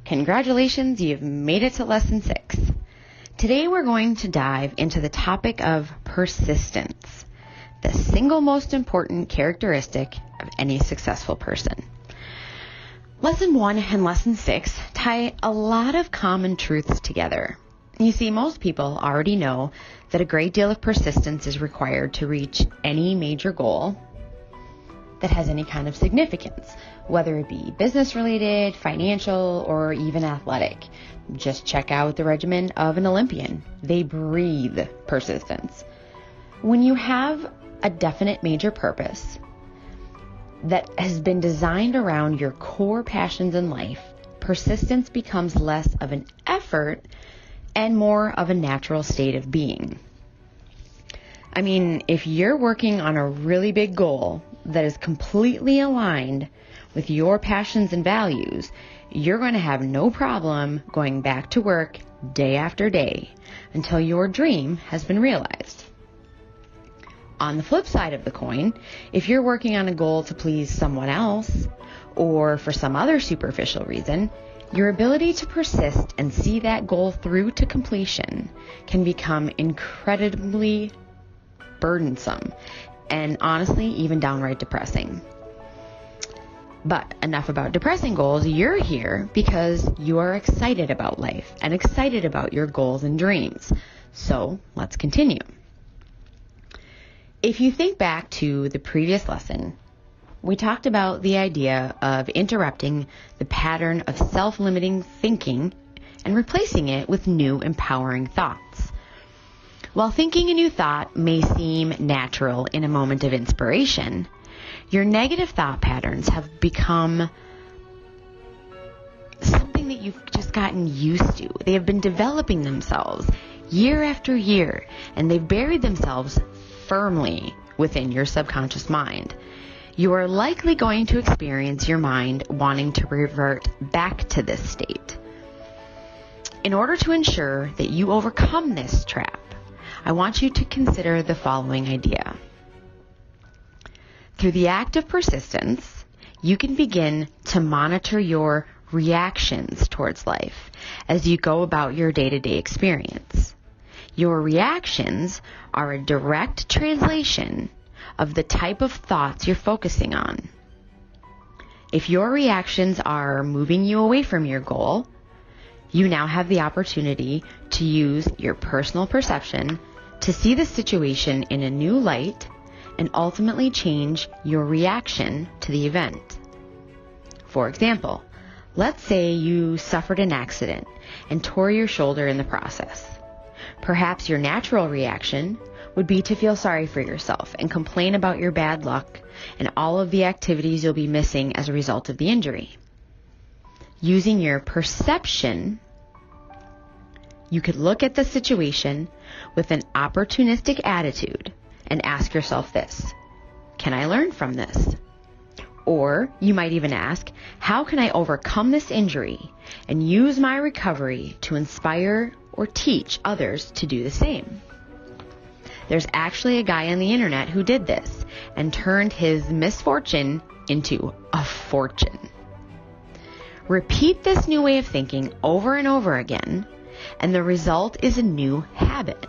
Congratulations, you've made it to lesson 6. Today we're going to dive into the topic of persistence, the single most important characteristic of any successful person. Lesson 1 and lesson 6 tie a lot of common truths together. You see, most people already know that a great deal of persistence is required to reach any major goal that has any kind of significance, whether it be business-related, financial, or even athletic. Just check out the regimen of an Olympian. They breathe persistence. When you have a definite major purpose that has been designed around your core passions in life, persistence becomes less of an effort and more of a natural state of being. I mean, if you're working on a really big goal that is completely aligned with your passions and values, you're going to have no problem going back to work day after day until your dream has been realized. On the flip side of the coin, if you're working on a goal to please someone else or for some other superficial reason, your ability to persist and see that goal through to completion can become incredibly burdensome and honestly even downright depressing. But enough about depressing goals. You're here because you are excited about life and excited about your goals and dreams. So let's continue. If you think back to the previous lesson, we talked about the idea of interrupting the pattern of self-limiting thinking and replacing it with new empowering thoughts. While thinking a new thought may seem natural in a moment of inspiration, your negative thought patterns have become something that you've just gotten used to. They have been developing themselves year after year, and they've buried themselves firmly within your subconscious mind. You are likely going to experience your mind wanting to revert back to this state. In order to ensure that you overcome this trap, I want you to consider the following idea. Through the act of persistence, you can begin to monitor your reactions towards life as you go about your day-to-day experience. Your reactions are a direct translation of the type of thoughts you're focusing on. If your reactions are moving you away from your goal, you now have the opportunity to use your personal perception to see the situation in a new light and ultimately change your reaction to the event. For example, let's say you suffered an accident and tore your shoulder in the process. Perhaps your natural reaction would be to feel sorry for yourself and complain about your bad luck and all of the activities you'll be missing as a result of the injury. Using your perception, you could look at the situation with an opportunistic attitude and ask yourself this: can I learn from this? Or you might even ask, how can I overcome this injury and use my recovery to inspire or teach others to do the same? There's actually a guy on the internet who did this and turned his misfortune into a fortune. Repeat this new way of thinking over and over again, and the result is a new habit.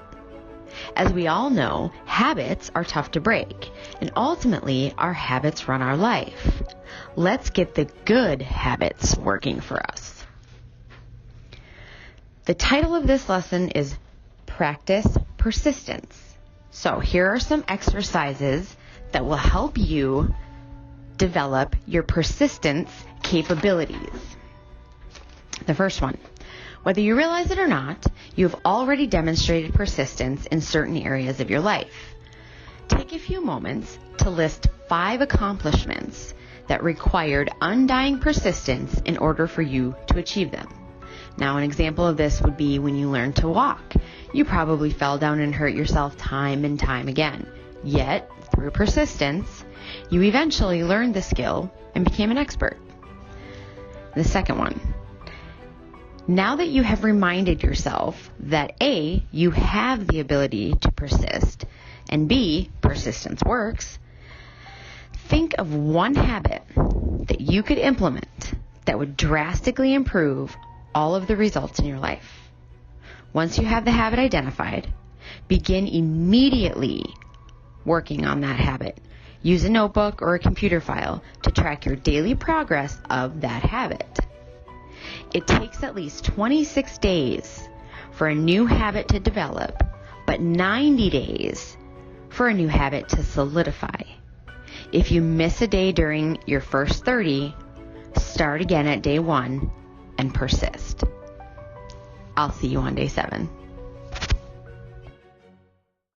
As we all know, habits are tough to break, and ultimately our habits run our life. Let's get the good habits working for us. The title of this lesson is Practice Persistence. So here are some exercises that will help you develop your persistence capabilities. The first one. Whether you realize it or not, you have already demonstrated persistence in certain areas of your life. Take a few moments to list 5 accomplishments that required undying persistence in order for you to achieve them. Now, an example of this would be when you learned to walk. You probably fell down and hurt yourself time and time again. Yet, through persistence, you eventually learned the skill and became an expert. The second one. Now that you have reminded yourself that A, you have the ability to persist, and B, persistence works, think of one habit that you could implement that would drastically improve all of the results in your life. Once you have the habit identified, begin immediately working on that habit. Use a notebook or a computer file to track your daily progress of that habit. It takes at least 26 days for a new habit to develop, but 90 days for a new habit to solidify. If you miss a day during your first 30, start again at day 1 and persist. I'll see you on day 7.